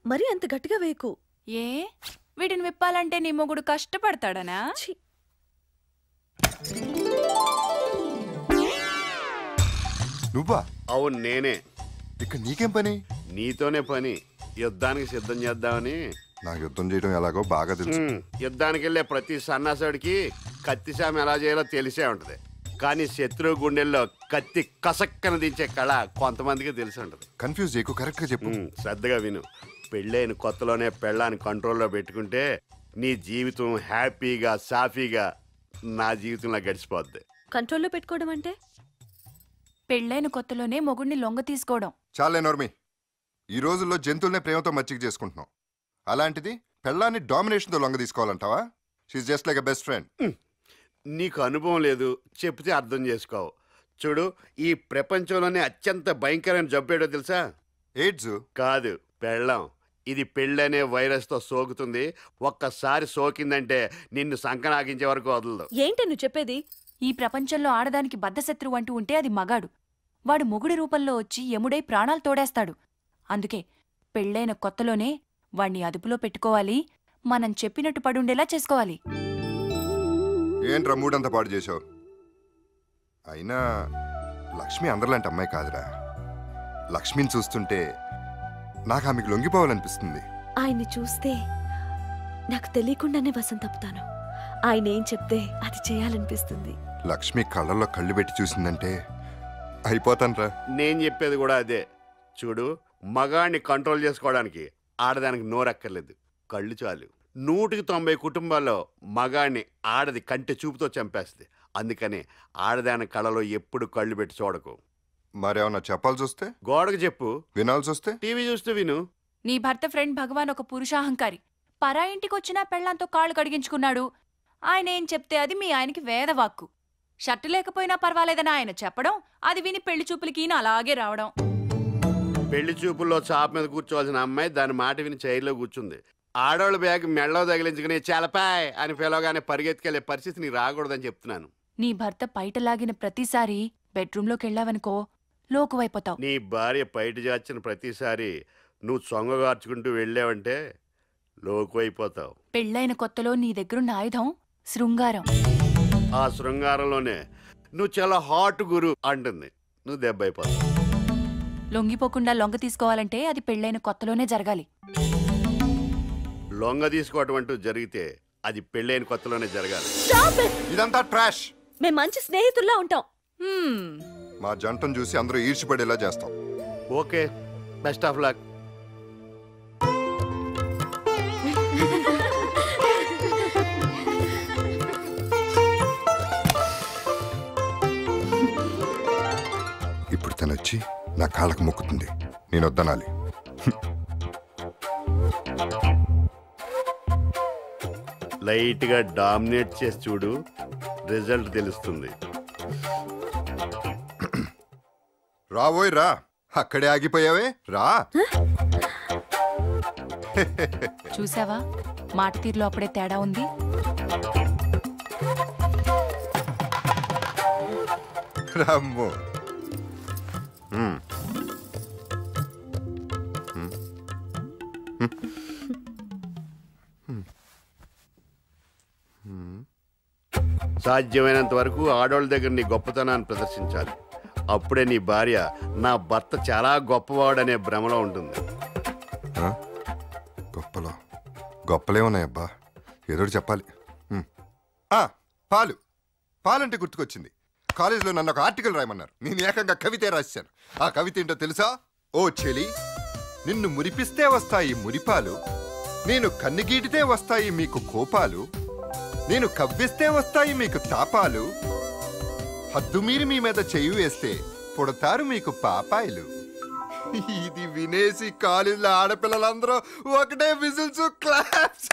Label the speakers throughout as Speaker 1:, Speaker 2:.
Speaker 1: మరి అంత గట్టిగా వేయకు.
Speaker 2: ఏ వీటిని విప్పాలంటే నీ మొగుడు కష్టపడతాడనా?
Speaker 3: నువ్వా?
Speaker 4: అవును నేనే.
Speaker 3: ఇక్కడ నీకేం పని?
Speaker 4: నీతోనే పని. యుద్ధానికి సిద్ధం చేద్దామని.
Speaker 3: నాకు యుద్ధం చేయడం ఎలాగో బాగా తెలుసు.
Speaker 4: యుద్ధానికి వెళ్ళే ప్రతి సన్నాసుడికి కత్తిసాము ఎలా చేయాలో తెలిసే ఉంటది. కానీ శత్రువు గుండెల్లో కత్తి కసక్కన దించే కళ కొంతమందికి తెలిసి ఉంటది.
Speaker 3: కన్ఫ్యూజ్ చేయకు, కరెక్ట్ గా చెప్పు.
Speaker 4: శ్రద్ధగా విను. పెళ్ళైన కొత్తలోనే పెళ్ళాన్ని కంట్రోల్లో పెట్టుకుంటే నీ జీవితం హ్యాపీగా సాఫీగా నా జీవితంలో గడిచిపోద్ది.
Speaker 1: కంట్రోల్లో పెట్టుకోవడం అంటే
Speaker 2: పెళ్ళైన కొత్తలోనే మొగుడిని లొంగ తీసుకోవడం.
Speaker 3: చాలే నోర్మి. ఈ రోజుల్లో జంతువులనే ప్రేమతో మచ్చిక చేసుకుంటున్నాం. అలాంటిది పెళ్ళాన్ని డామినేషన్తో లొంగ తీసుకోవాలంటావా? She just like a best friend.
Speaker 4: నీకు అనుభవం లేదు, చెప్తే అర్థం చేసుకోవు. చూడు, ఈ ప్రపంచంలోనే అత్యంత భయంకరమైన జబ్బు ఏంటో తెలుసా?
Speaker 3: ఎయిడ్స్
Speaker 4: కాదు, పెళ్ళాం. ఇది పెళ్ళనే వైరస్తో సోకుతుంది. ఒక్కసారి సోకిందంటే నిన్ను సంకనాగించే వరకు వదలదు.
Speaker 1: ఏంటి నువ్వు చెప్పేది?
Speaker 2: ఈ ప్రపంచంలో ఆడదానికి బద్ధశత్రువు అంటూ ఉంటే అది మగాడు. వాడు మొగుడి రూపంలో వచ్చి యముడై ప్రాణాలు తోడేస్తాడు. అందుకే పెళ్ళైన కొత్తలోనే వాణ్ణి అదుపులో పెట్టుకోవాలి. మనం చెప్పినట్టు పడుండేలా చేసుకోవాలి.
Speaker 3: ఏంట్రా మూడంతా పాడు చేసావు? అయినా లక్ష్మి అందరిలాంటి అమ్మాయి కాదురా. లక్ష్మిని చూస్తుంటే నాకు ఆమెకు లొంగిపోవాలనిపిస్తుంది.
Speaker 1: ఆయన్ని చూస్తే నాకు తెలియకుండానే వసం తప్పుతాను. ఆయన ఏం చెప్తే అది చేయాలనిపిస్తుంది.
Speaker 3: లక్ష్మి కళ్ళల్లో కళ్ళు పెట్టి చూసిందంటే అయిపోతాన్రా.
Speaker 4: నేను చెప్పేది కూడా అదే. చూడు, మగాడిని కంట్రోల్ చేసుకోవడానికి ఆడదానికి నోరక్కర్లేదు, కళ్ళు చాలు. 190 కుటుంబాల్లో మగాడిని ఆడది కంటి చూపుతో చంపేస్తుంది. అందుకని ఆడదాని కళలో ఎప్పుడు కళ్ళు పెట్టి చూడకు.
Speaker 3: మరేమన్నా చెప్పాల్సి వస్తే
Speaker 4: గోడకు చెప్పు,
Speaker 3: వినాల్సి వస్తే
Speaker 4: టీవీ చూస్తూ విను.
Speaker 2: నీ భర్త ఫ్రెండ్ భగవాన్ ఒక పురుషాహంకారి. పరా ఇంటికొచ్చినా పెళ్లాంతో కాళ్ళు కడిగించుకున్నాడు. ఆయన ఏం చెప్తే అది మీ ఆయనకి వేదవాక్కు. షర్టు లేకపోయినా పర్వాలేదని ఆయన చెప్పడం, అది విని పెళ్లి చూపులకి ఈయన అలాగే రావడం.
Speaker 4: పెళ్లి చూపుల్లో చాప మీద కూర్చోవాల్సిన అమ్మాయి దాని మాట విని చైర్లో కూర్చుంది. ఆడవాళ్ళ బ్యాగ్ మెళ్ళలో తగిలించుకుని చాలపాయ్ అని పిలవగానే పరిగెత్తుకెళ్లే పరిస్థితి నీకు రాకూడదని చెప్తున్నాను.
Speaker 2: నీ భర్త పైట లాగిన ప్రతిసారి బెడ్రూమ్లోకెళ్ళావనుకో లోకువైపోతావు.
Speaker 4: నీ భార్య పైట జాచిన ప్రతిసారి నువ్వు సొంగగార్చుకుంటూ వెళ్ళావంటే లోకువైపోతావు.
Speaker 2: పెళ్ళైన కొత్తలో నీ దగ్గరున్న ఆయుధం శృంగారం.
Speaker 4: ఆ శృంగారంలోనే నువ్వు చాలా హాట్ గురు అంటుంది. నువ్వు దెబ్బైపోతావు.
Speaker 2: లొంగిపోకుండా లొంగ తీసుకోవాలంటే అది పెళ్ళైన కొత్తలోనే జరగాలి.
Speaker 4: లొంగ తీసుకోవటం అంటూ జరిగితే అది పెళ్ళైన కొత్తలోనే జరగాలి.
Speaker 3: ఇదంతా ట్రాష్.
Speaker 1: మేము మంచి స్నేహితుల్లా ఉంటాం.
Speaker 3: మా జంటను చూసి అందరూ ఈర్చిపడేలా చేస్తాం.
Speaker 4: Okay, best of luck.
Speaker 3: ఇప్పుడు తనొచ్చి నా కాళ్ళకు మొక్కుతుంది, నేను వద్దనాలి.
Speaker 4: లైట్గా డామినేట్ చేసి చూడు, రిజల్ట్ తెలుస్తుంది.
Speaker 3: రావోయ్ రా, అక్కడే ఆగిపోయావే, రా.
Speaker 2: చూసావా, మాట తీరులో అప్పుడే తేడా ఉంది.
Speaker 3: రామ్మో.
Speaker 4: సాధ్యమైనంత వరకు ఆడవాళ్ళ దగ్గర నీ గొప్పతనాన్ని ప్రదర్శించాలి. అప్పుడే నీ భార్య నా భర్త చాలా గొప్పవాడనే భ్రమలో ఉంటుంది.
Speaker 3: గొప్పలో గొప్పలే ఉన్నాయబ్బా, ఏదో చెప్పాలి. పాలు పాలంటే గుర్తుకొచ్చింది. కాలేజీలో నన్ను ఒక ఆర్టికల్ రాయమన్నారు. నేను ఏకంగా కవితే రాశాను. ఆ కవిత ఏంటో తెలుసా? ఓ చెలి, నిన్ను మురిపిస్తే వస్తాయి మురిపాలు, నేను కన్నుగీటితే వస్తాయి మీకు కోపాలు, నేను కవ్విస్తే వస్తాయి మీకు తాపాలు, హద్దుమీరి మీ మీద చెయ్యి వేస్తే పుడతారు మీకు పాపాయిలు. ఇది వినేసి కాలేజీలో ఆడపిల్లలందరూ ఒకటే విజిల్స్, క్లాప్స్.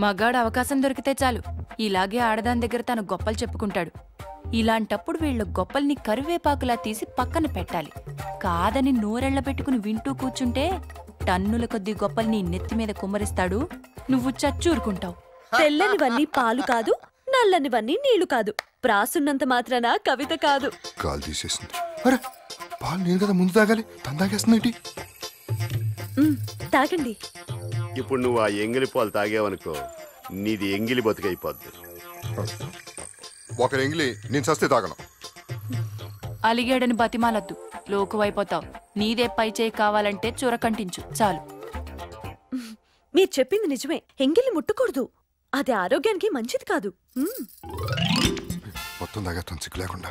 Speaker 2: మగాడు అవకాశం దొరికితే చాలు ఇలాగే ఆడదాని దగ్గర తను గొప్పలు చెప్పుకుంటాడు. ఇలాంటప్పుడు వీళ్ళ గొప్పల్ని కరివేపాకులా తీసి పక్కన పెట్టాలి. కాదని నోరెళ్ల పెట్టుకుని వింటూ కూర్చుంటే టన్నుల కొద్దీ గొప్పల్ని నెత్తి మీద కుమ్మరిస్తాడు. నువ్వు చచ్చూరుకుంటావు.
Speaker 1: తెల్లనివన్నీ పాలు కాదు, నల్లనివన్నీ నీళ్లు కాదు. ప్రాసున్నంత మాత్రాన కవిత కాదు.
Speaker 3: కాలు తీసేసింది. అరే, పాలు నేను కదా ముందు తాగాలి, తను తాగేస్తుందేంటి?
Speaker 1: తాగండి.
Speaker 4: ఇప్పుడు నువ్వు ఆ ఎంగిలి పాలు తాగేవనుకో, నీది ఎంగిలి బతుకైపోద్ది.
Speaker 3: ఒకరి ఎంగిలి నేను సస్తే తాగను.
Speaker 2: అలిగాడని బతిమాలద్దు, లోకువైపోతావు. నీదే పై చేయి కావాలంటే చురకంటించు చాలు.
Speaker 1: మీరు చెప్పింది నిజమే, ఎంగిల్ని ముట్టకూడదు, అది ఆరోగ్యానికి మంచిది కాదు.
Speaker 3: మొత్తం తాగేస్తాను సిగ్గు లేకుండా.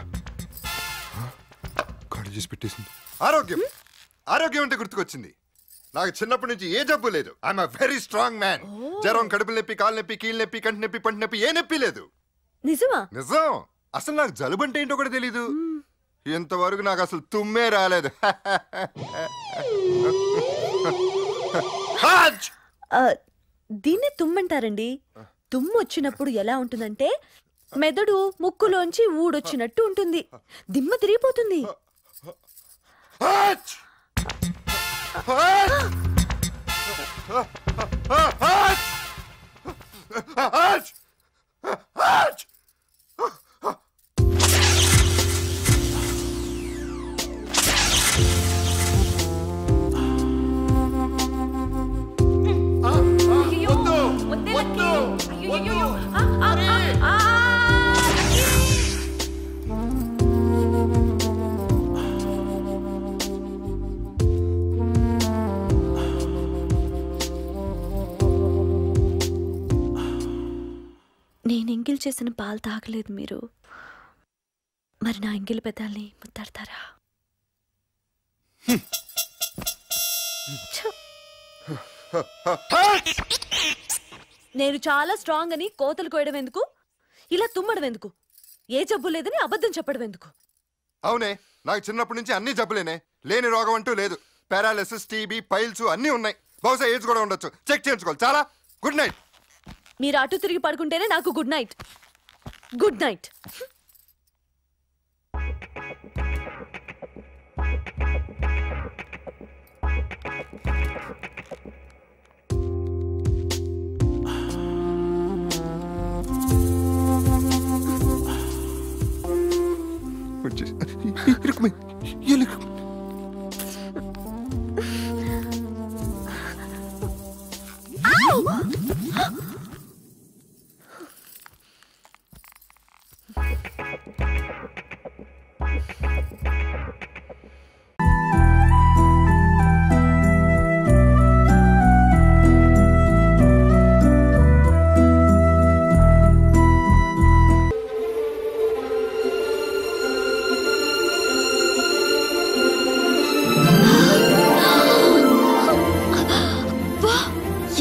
Speaker 3: కాళ్ళు చేసి పెట్టేసింది. ఆరోగ్యం ఆరోగ్యం అంటే గుర్తుకొచ్చింది. నాకు చిన్నప్పటి నుంచి ఏ జబ్బు లేదు. I'm a very strong man. జ్వరం, కడుపు నొప్పి, కాలు నొప్పి, కీళ్ళ నొప్పి, కంటి నొప్పి, పంటి నొప్పి, ఏ నొప్పి లేదు.
Speaker 1: నిజమా?
Speaker 3: నిజం. అసలు నాకు జలుబు అంటే ఏంటో కూడా తెలీదు. ఇంతవరకు నాకు అసలు తుమ్మే రాలేదు.
Speaker 1: దీన్నే తుమ్మంటారండి. తుమ్ము వచ్చినప్పుడు ఎలా ఉంటుందంటే మెదడు ముక్కులోంచి ఊడొచ్చినట్టు ఉంటుంది, దిమ్మ తిరిగిపోతుంది. నేను ఎంగిల్ చేసిన పాలు తాగలేదు మీరు, మరి నా ఎంగిల్ పెదాల్ని ముద్దాడతారా? నేను చాలా స్ట్రాంగ్ అని కోతలు కోయడం ఎందుకు, ఇలా తుమ్మడం ఎందుకు, ఏ జబ్బు లేదని అబద్ధం చెప్పడం ఎందుకు?
Speaker 3: అవునే, నాకు చిన్నప్పటి నుంచి అన్ని జబ్బులేనే, లేని రోగం అంటూ లేదు. పారాలిసిస్, టీబీ, పైల్స్ అన్నీ ఉన్నాయి. బహుశా ఏజ్ కూడా ఉండొచ్చు, చెక్ చేయించుకోవాలి. చాలా గుడ్ నైట్.
Speaker 1: మీరు అటు తిరిగి పడుకుంటేనే నాకు గుడ్ నైట్. Good night.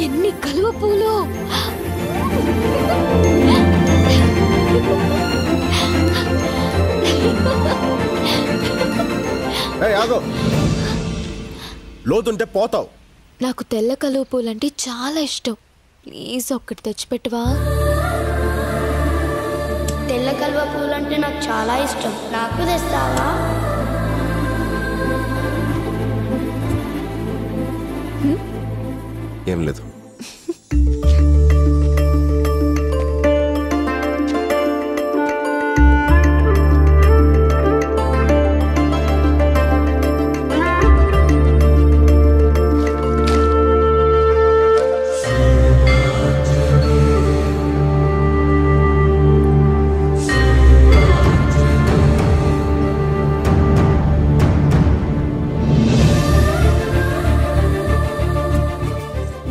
Speaker 1: ఎన్ని కలువ పూలు!
Speaker 5: లోతుంటే పోతావు.
Speaker 6: నాకు తెల్ల కలువ పూలంటే చాలా ఇష్టం. ప్లీజ్ ఒక్కటి తెచ్చిపెట్టవా?
Speaker 7: తెల్ల కలువ పూలంటే నాకు చాలా ఇష్టం, నాకు తెస్తావా?
Speaker 5: ఏం లేదు.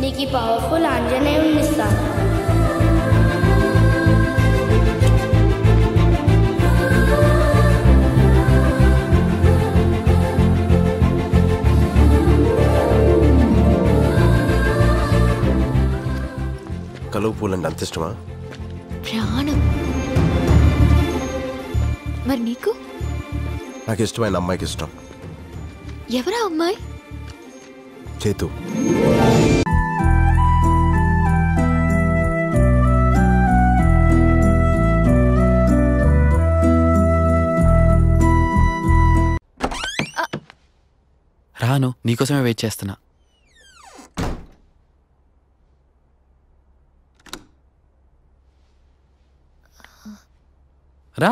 Speaker 7: నీకు పవర్ఫుల్ ఆంజనేయుని ఇస్తాను.
Speaker 5: కలువ పూలంటే అంత ఇష్టమా?
Speaker 6: ప్రాణం. మరి నీకు?
Speaker 5: నాకు ఇష్టమైన అమ్మాయికి ఇష్టం.
Speaker 6: ఎవరా అమ్మాయి?
Speaker 5: చేతు.
Speaker 8: రాను, నీకోసమే వెయిట్ చేస్తున్నా. రా,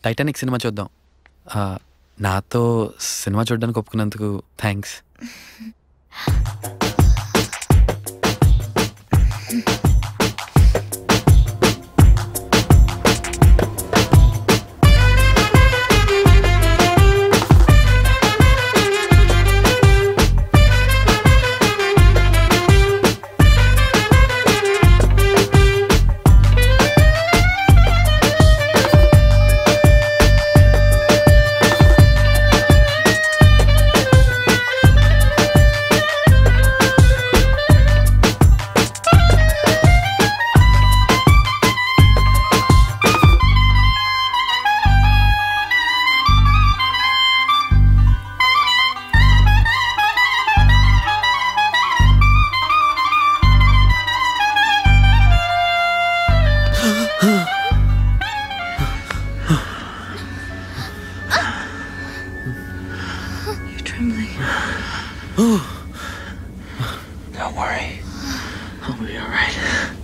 Speaker 8: టైటానిక్ సినిమా చూద్దాం. నాతో సినిమా చూడడానికి ఒప్పుకున్నందుకు thanks. Don't worry. I'll be all right.